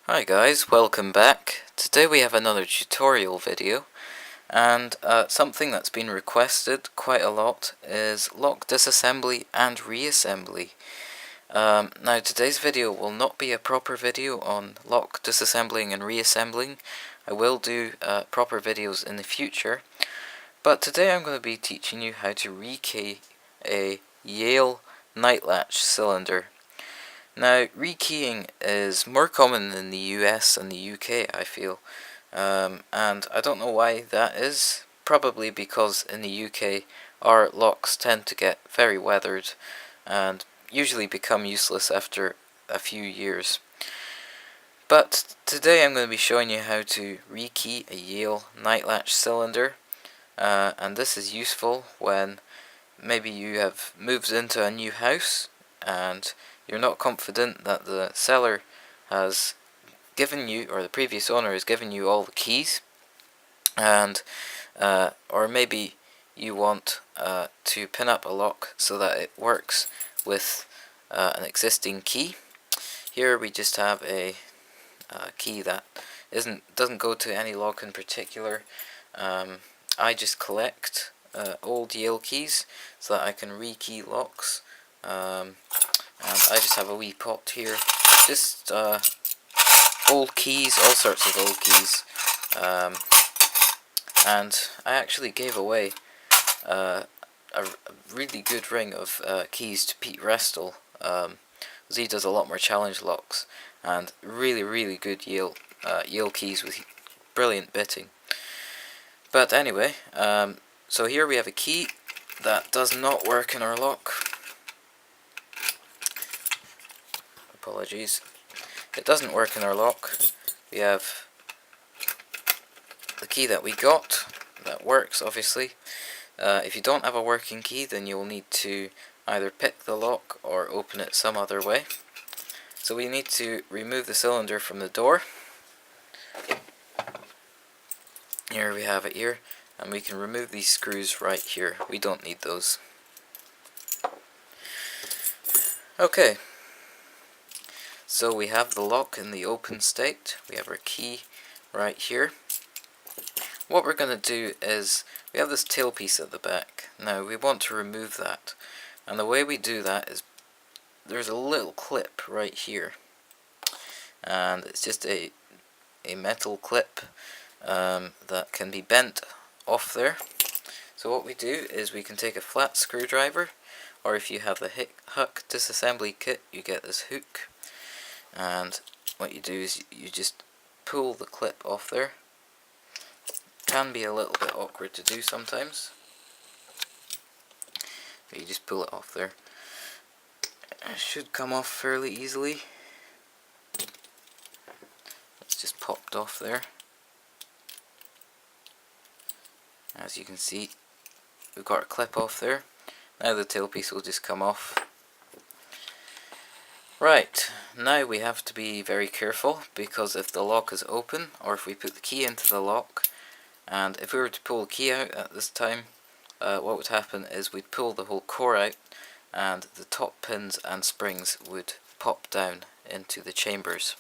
Hi guys, welcome back. Today we have another tutorial video, and something that's been requested quite a lot is lock disassembly and reassembly. Now today's video will not be a proper video on lock disassembling and reassembling. I will do proper videos in the future, but today I'm going to be teaching you how to rekey a Yale nightlatch cylinder. Now, rekeying is more common in the US and the UK, I feel, and I don't know why that is. Probably because in the UK our locks tend to get very weathered and usually become useless after a few years. But today I'm going to be showing you how to rekey a Yale nightlatch cylinder, and this is useful when maybe you have moved into a new house and you're not confident that the seller has given you, or the previous owner has given you all the keys, and or maybe you want to pin up a lock so that it works with an existing key. Here we just have a key that doesn't go to any lock in particular. I just collect old Yale keys so that I can rekey locks. And I just have a wee pot here, just old keys, all sorts of old keys, and I actually gave away a really good ring of keys to Pete Restel. He does a lot more challenge locks, and really good Yale keys with brilliant bitting. But anyway, so here we have a key that does not work in our lock. Apologies. It doesn't work in our lock. We have the key that we got that works, obviously. If you don't have a working key, then you'll need to either pick the lock or open it some other way. So we need to remove the cylinder from the door. Here we have it here, and we can remove these screws right here. We don't need those. Okay. So we have the lock in the open state, we have our key right here. What we're going to do is, we have this tailpiece at the back. Now we want to remove that, and the way we do that is, there's a little clip right here, and it's just a metal clip that can be bent off there. So what we do is we can take a flat screwdriver, or if you have the Huck disassembly kit, you get this hook. And what you do is you just pull the clip off there. Can be a little bit awkward to do sometimes, but you just pull it off there. It should come off fairly easily. It's just popped off there. As you can see, we've got our clip off there. Now the tailpiece will just come off. Right, now we have to be very careful, because if the lock is open, or if we put the key into the lock, and if we were to pull the key out at this time, what would happen is we'd pull the whole core out, and the top pins and springs would pop down into the chambers.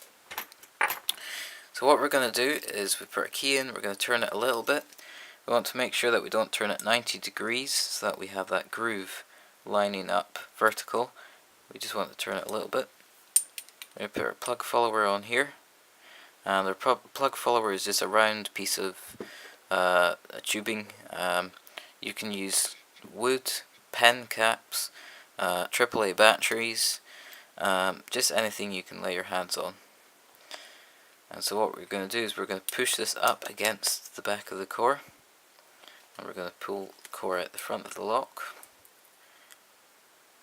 So what we're going to do is we put our key in, we're going to turn it a little bit. We want to make sure that we don't turn it 90 degrees, so that we have that groove lining up vertical. We just want to turn it a little bit. We're going to put our plug follower on here, and our plug follower is just a round piece of a tubing. You can use wood, pen caps, AAA batteries, just anything you can lay your hands on. And so what we're going to do is we're going to push this up against the back of the core, and we're going to pull the core out the front of the lock,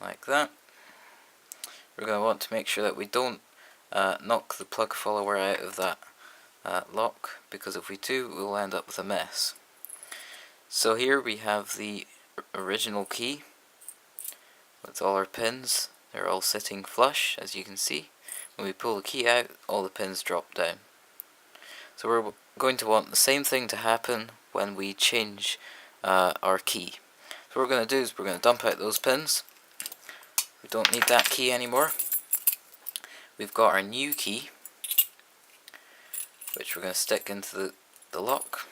like that. We're going to want to make sure that we don't knock the plug follower out of that lock, because if we do, we'll end up with a mess. So here we have the original key with all our pins. They're all sitting flush, as you can see. When we pull the key out, all the pins drop down. So we're going to want the same thing to happen when we change our key. So what we're going to do is we're going to dump out those pins. We don't need that key anymore. We've got our new key, which we're going to stick into the lock.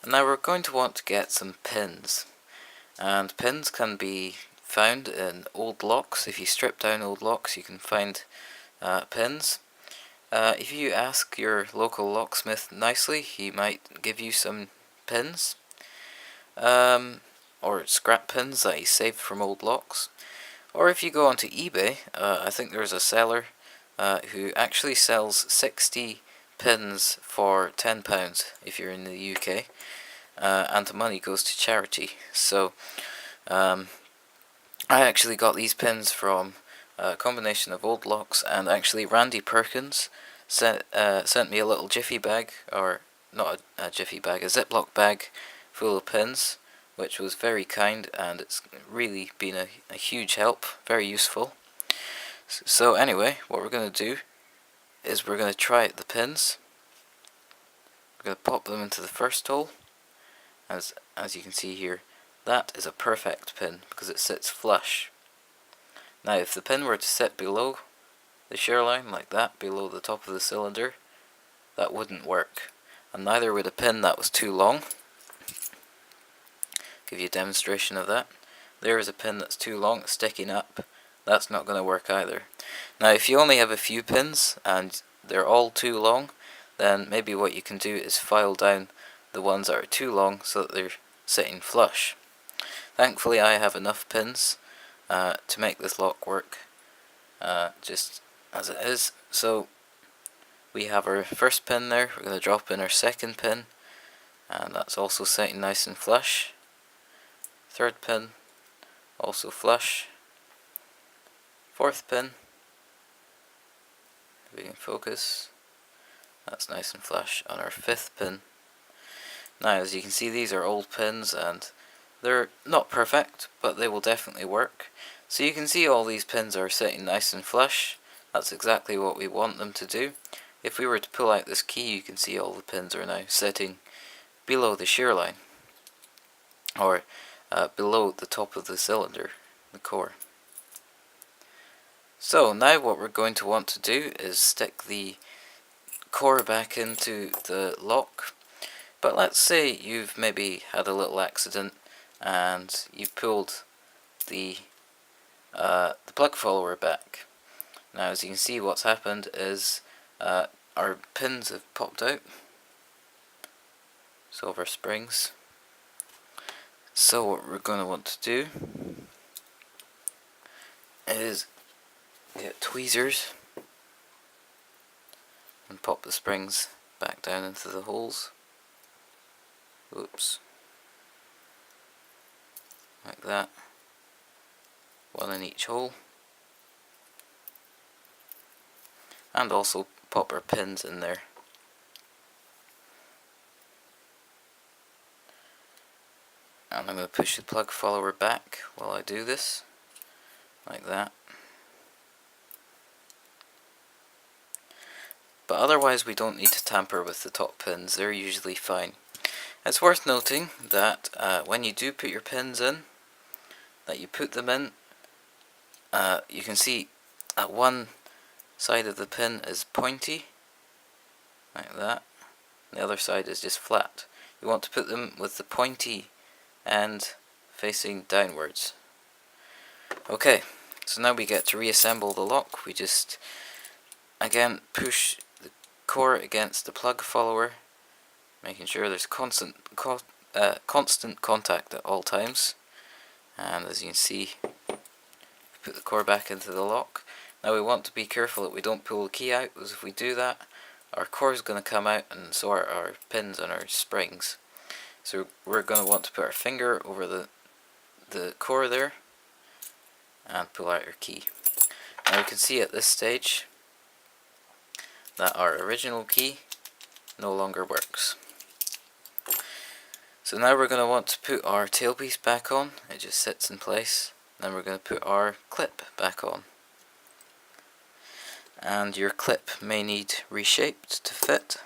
And now we're going to want to get some pins, and pins can be found in old locks. If you strip down old locks, you can find pins. If you ask your local locksmith nicely, he might give you some pins, or scrap pins that he saved from old locks. Or if you go onto eBay, I think there's a seller who actually sells 60 pins for £10 if you're in the UK, and the money goes to charity. So I actually got these pins from a combination of old locks, and actually Randy Perkins sent me a little jiffy bag, or not a jiffy bag, a Ziploc bag full of pins, which was very kind, and it's really been a huge help, very useful. So anyway, what we're going to do is we're going to try out the pins. We're going to pop them into the first hole. As you can see here, that is a perfect pin because it sits flush. Now if the pin were to sit below the shear line, like that, below the top of the cylinder, that wouldn't work. And neither would a pin that was too long. Give you a demonstration of that. There is a pin that's too long, it's sticking up. That's not going to work either. Now if you only have a few pins and they're all too long, then maybe what you can do is file down the ones that are too long so that they're sitting flush. Thankfully I have enough pins to make this lock work just as it is. So we have our first pin there, we're going to drop in our second pin, and that's also sitting nice and flush. Third pin, also flush. Fourth pin, if we can focus, that's nice and flush on our fifth pin. Now as you can see, these are old pins and they're not perfect, but they will definitely work. So you can see all these pins are sitting nice and flush. That's exactly what we want them to do. If we were to pull out this key, you can see all the pins are now sitting below the shear line, or below the top of the cylinder, the core. So now what we're going to want to do is stick the core back into the lock. But let's say you've maybe had a little accident and you've pulled the plug follower back. Now as you can see, what's happened is our pins have popped out, so of our springs. So what we're going to want to do is get tweezers and pop the springs back down into the holes. Oops. Like that. One in each hole. And also pop our pins in there. And I'm going to push the plug follower back while I do this, like that. But otherwise we don't need to tamper with the top pins, they're usually fine. It's worth noting that when you do put your pins in, that you put them in, you can see at one side of the pin is pointy, like that, and the other side is just flat. You want to put them with the pointy end facing downwards. Okay, so now we get to reassemble the lock. We just again push the core against the plug follower, making sure there's constant contact at all times. And as you can see, put the core back into the lock. Now we want to be careful that we don't pull the key out, because if we do that, our core is going to come out, and so are our pins and our springs. So we're going to want to put our finger over the core there and pull out our key. Now we can see at this stage that our original key no longer works. So now we're going to want to put our tailpiece back on. It just sits in place. Then we're going to put our clip back on. And your clip may need reshaped to fit.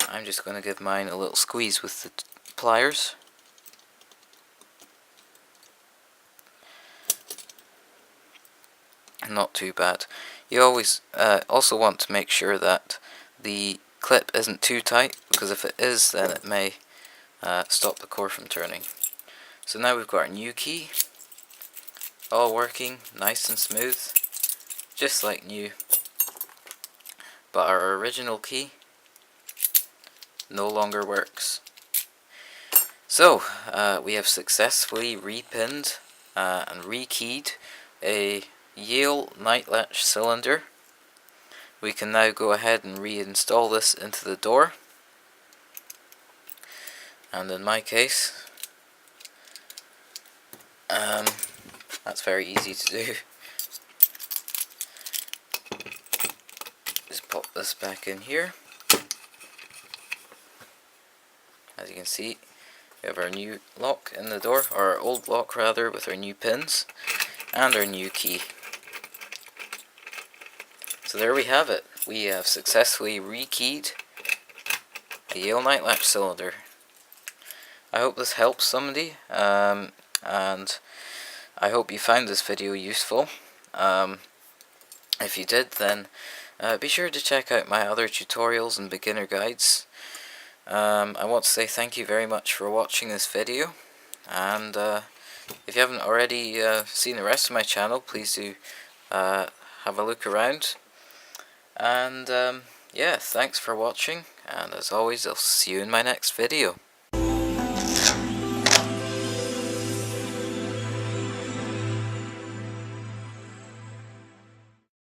I'm just going to give mine a little squeeze with the pliers. Not too bad. You always also want to make sure that the clip isn't too tight, because if it is, then it may stop the core from turning. So now we've got our new key, all working nice and smooth, just like new. But our original key no longer works. So, we have successfully repinned and rekeyed a Yale nightlatch cylinder. We can now go ahead and reinstall this into the door. And in my case, that's very easy to do. Just pop this back in here. As you can see, we have our new lock in the door, or our old lock rather, with our new pins, and our new key. So there we have it. We have successfully rekeyed a Yale nightlatch cylinder. I hope this helps somebody, and I hope you found this video useful. If you did, then be sure to check out my other tutorials and beginner guides. I want to say thank you very much for watching this video, and if you haven't already seen the rest of my channel, please do have a look around. And yeah, thanks for watching, and as always, I'll see you in my next video.